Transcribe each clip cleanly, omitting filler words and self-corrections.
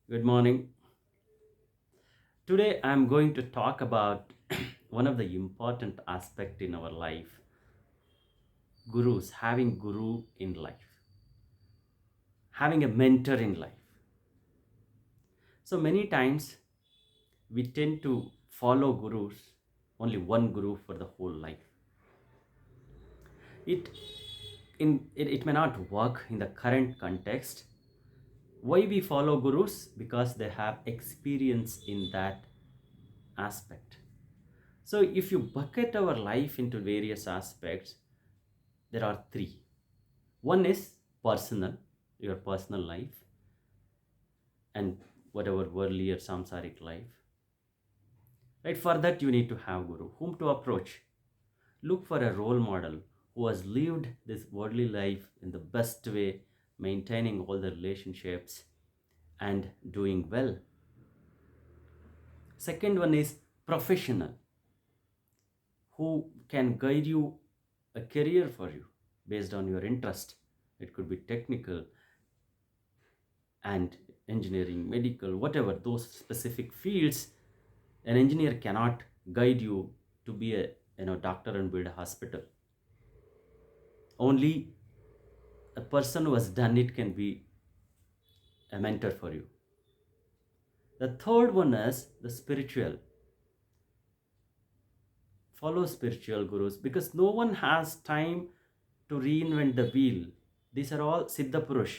Good morning. Today I'm going to talk about one of the important aspect in our life, gurus, having guru in life, having a mentor in life. So many times we tend to follow gurus, only one guru for the whole life. It it may not work in the current context. Why we follow gurus? Because they have experience in that aspect. So if you bucket our life into various aspects, there are three. One is personal, your personal life, and whatever worldly or samsaric life. Right? For that, you need to have guru, whom to approach. Look for a role model who has lived this worldly life in the best way, maintaining all the relationships and doing well. Second one is professional, who can guide you a career for you based on your interest. It could be technical and engineering, medical, whatever those specific fields. An engineer cannot guide you to be a doctor and build a hospital. Only a person who has done it can be a mentor for you. The third one is the spiritual. Follow spiritual gurus because no one has time to reinvent the wheel. These are all Siddha Purush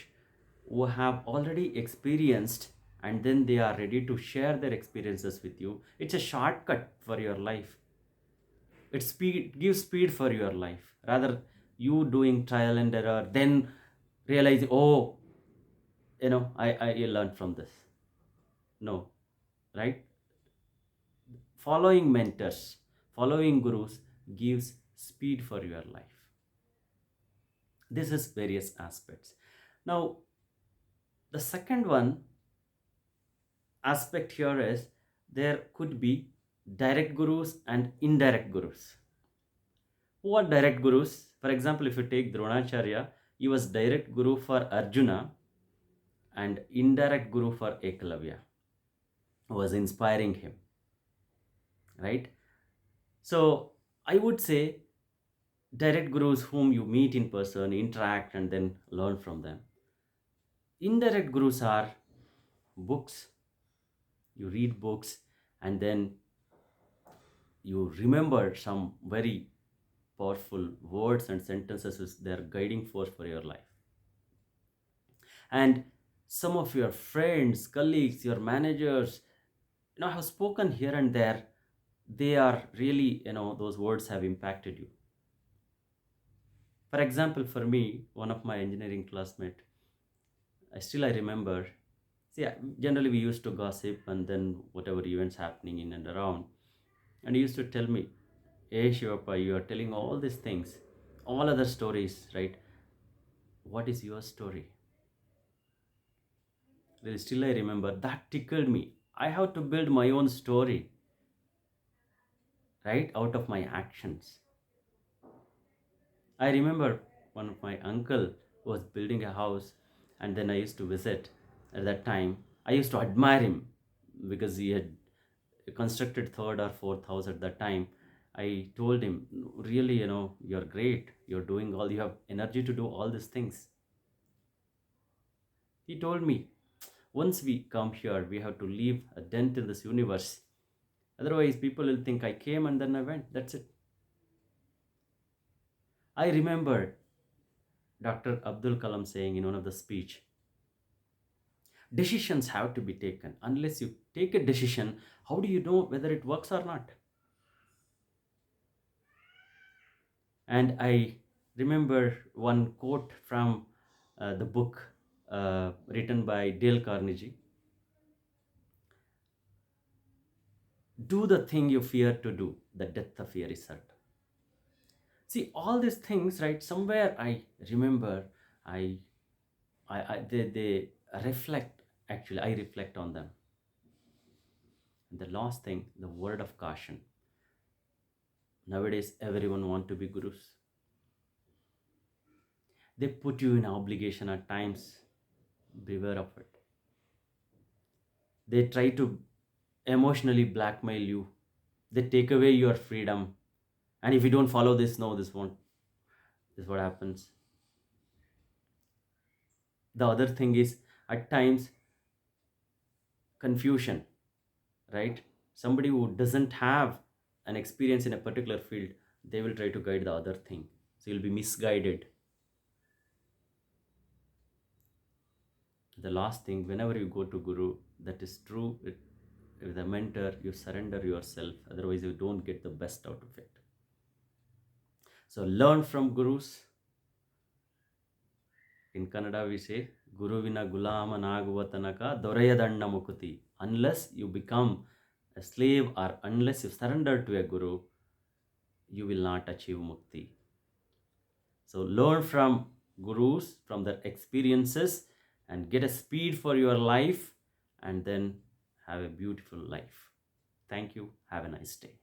who have already experienced, and then they are ready to share their experiences with you. It's a shortcut for your life. It speed gives speed for your life. Rather, you doing trial and error, then realizing, oh, I learned from this. No, right? Following mentors, following gurus gives speed for your life. This is various aspects. Now, the second one aspect here is there could be direct gurus and indirect gurus. Who are direct gurus? For example, if you take Dronacharya, he was direct guru for Arjuna and indirect guru for Ekalavya, who was inspiring him, right? So I would say direct gurus whom you meet in person, interact, and then learn from them. Indirect gurus are books. You read books and then you remember some very powerful words and sentences as their guiding force for your life. And some of your friends, colleagues, your managers, have spoken here and there. They are really, those words have impacted you. For example, for me, one of my engineering classmate, I remember. See, generally we used to gossip and then whatever events happening in and around. And he used to tell me, "Hey Shivappa, you are telling all these things, all other stories, right? What is your story?" Well, still I remember that tickled me. I have to build my own story, right, out of my actions. I remember one of my uncle was building a house, and then I used to visit. At that time, I used to admire him because he had constructed third or fourth house at that time. I told him, "Really, you're great. You're doing all. You have energy to do all these things." He told me, "Once we come here, we have to leave a dent in this universe. Otherwise, people will think I came and then I went. That's it." I remember Dr. Abdul Kalam saying in one of the speech, decisions have to be taken. Unless you take a decision, how do you know whether it works or not? And I remember one quote from the book written by Dale Carnegie: "Do the thing you fear to do, the death of fear is certain." See, all these things, right? Somewhere I remember, I, they reflect. Actually, I reflect on them. And the last thing, the word of caution. Nowadays, everyone want to be gurus. They put you in obligation at times. Beware of it. They try to emotionally blackmail you. They take away your freedom. And if you don't follow this, no, this won't. This is what happens. The other thing is, at times, confusion, right? Somebody who doesn't have an experience in a particular field, they will try to guide the other thing. So you'll be misguided. The last thing, whenever you go to Guru, that is true. With a mentor, you surrender yourself. Otherwise, you don't get the best out of it. So learn from gurus. In Kannada, we say, Guruvina Gulama Naguva Tanaka Dorayadanna Mukuti. Unless you become a slave or unless you surrender to a guru, you will not achieve mukti. So learn from gurus, from their experiences, and get a speed for your life, and then have a beautiful life. Thank you. Have a nice day.